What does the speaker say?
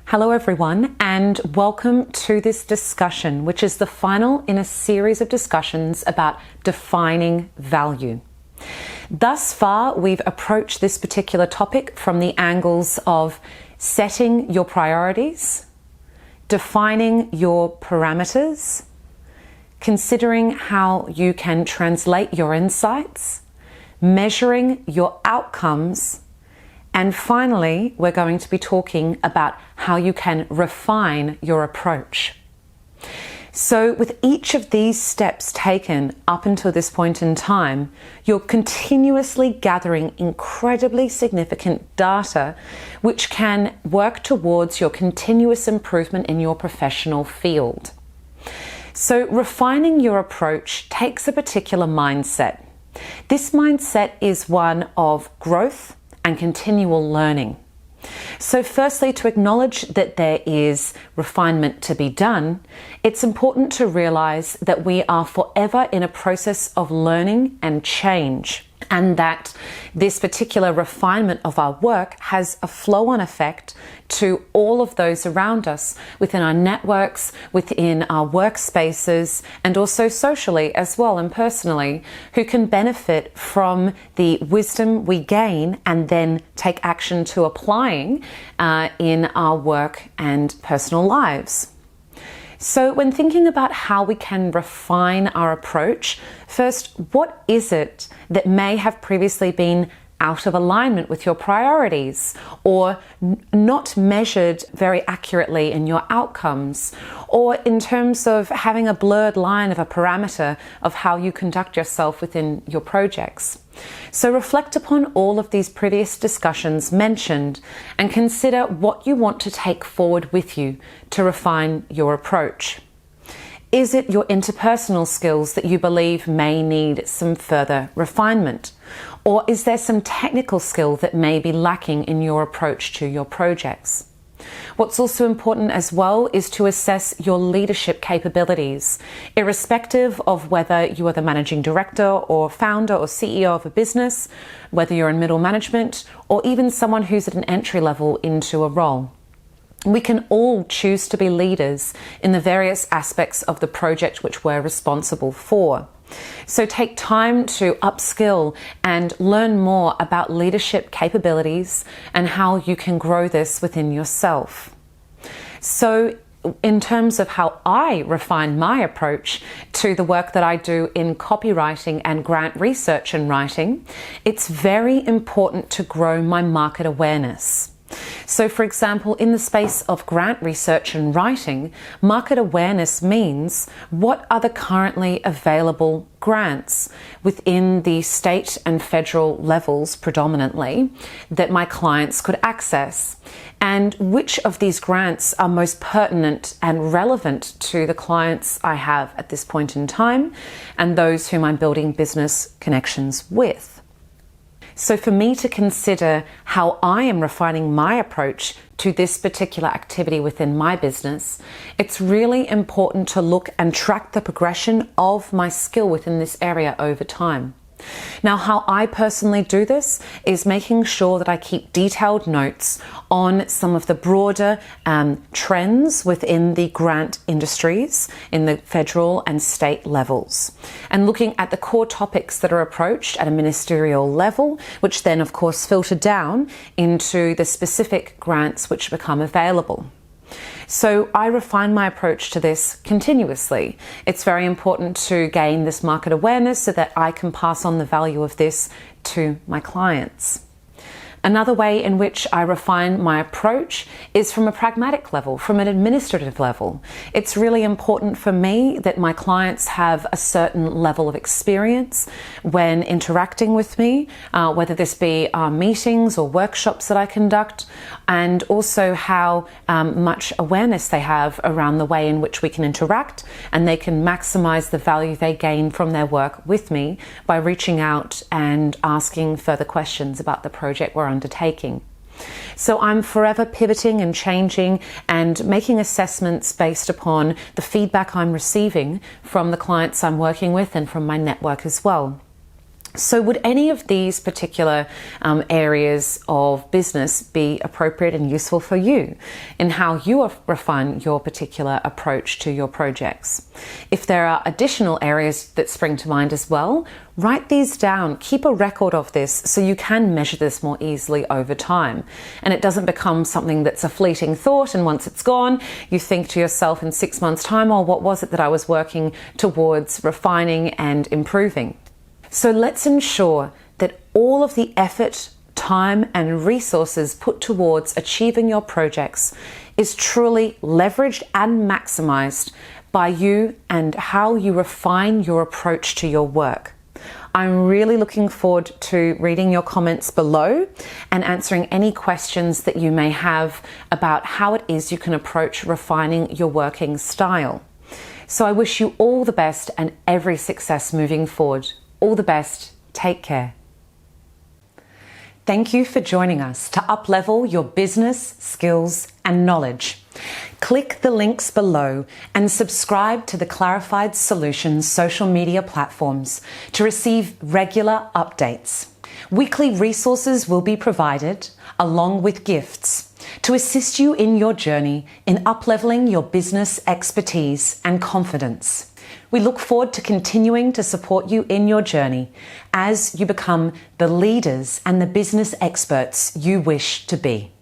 Hello everyone, and welcome to this discussion, which is the final in a series of discussions about defining value. Thus far, we've approached this particular topic from the angles of setting your priorities, defining your parameters, considering how you can translate your insights, measuring your outcomes, and finally, we're going to be talking about how you can refine your approach. So with each of these steps taken up until this point in time, you're continuously gathering incredibly significant data which can work towards your continuous improvement in your professional field. So refining your approach takes a particular mindset. This mindset is one of growth and continual learning. So firstly, to acknowledge that there is refinement to be done, it's important to realize that we are forever in a process of learning and change, and that this particular refinement of our work has a flow-on effect to all of those around us, within our networks, within our workspaces, and also socially as well and personally, who can benefit from the wisdom we gain and then take action to applying in our work and personal lives. So when thinking about how we can refine our approach, first, what is it that may have previously been out of alignment with your priorities, or not measured very accurately in your outcomes, or in terms of having a blurred line of a parameter of how you conduct yourself within your projects? So reflect upon all of these previous discussions mentioned and consider what you want to take forward with you to refine your approach. Is it your interpersonal skills that you believe may need some further refinement? Or is there some technical skill that may be lacking in your approach to your projects? What's also important as well is to assess your leadership capabilities, irrespective of whether you are the managing director or founder or CEO of a business, whether you're in middle management, or even someone who's at an entry level into a role. We can all choose to be leaders in the various aspects of the project which we're responsible for. So take time to upskill and learn more about leadership capabilities and how you can grow this within yourself. So in terms of how I refine my approach to the work that I do in copywriting and grant research and writing, it's very important to grow my market awareness. So for example, in the space of grant research and writing, market awareness means what are the currently available grants within the state and federal levels predominantly that my clients could access, and which of these grants are most pertinent and relevant to the clients I have at this point in time and those whom I'm building business connections with. So for me to consider how I am refining my approach to this particular activity within my business, it's really important to look and track the progression of my skill within this area over time. Now, how I personally do this is making sure that I keep detailed notes on some of the broader trends within the grant industries in the federal and state levels, and looking at the core topics that are approached at a ministerial level, which then of course filter down into the specific grants which become available. So I refine my approach to this continuously. It's very important to gain this market awareness so that I can pass on the value of this to my clients. Another way in which I refine my approach is from a pragmatic level, from an administrative level. It's really important for me that my clients have a certain level of experience when interacting with me, whether this be meetings or workshops that I conduct, and also how much awareness they have around the way in which we can interact, and they can maximize the value they gain from their work with me by reaching out and asking further questions about the project we're undertaking. So I'm forever pivoting and changing and making assessments based upon the feedback I'm receiving from the clients I'm working with and from my network as well. So would any of these particular areas of business be appropriate and useful for you in how you refine your particular approach to your projects? If there are additional areas that spring to mind as well, write these down, keep a record of this so you can measure this more easily over time. And it doesn't become something that's a fleeting thought and once it's gone, you think to yourself in 6 months' time, oh, what was it that I was working towards refining and improving? So let's ensure that all of the effort, time, and resources put towards achieving your projects is truly leveraged and maximized by you and how you refine your approach to your work. I'm really looking forward to reading your comments below and answering any questions that you may have about how it is you can approach refining your working style. So I wish you all the best and every success moving forward. All the best. Take care. Thank you for joining us to uplevel your business, skills, and knowledge. Click the links below and subscribe to the Clarified Solutions social media platforms to receive regular updates. Weekly resources will be provided, along with gifts, to assist you in your journey in upleveling your business expertise and confidence. We look forward to continuing to support you in your journey as you become the leaders and the business experts you wish to be.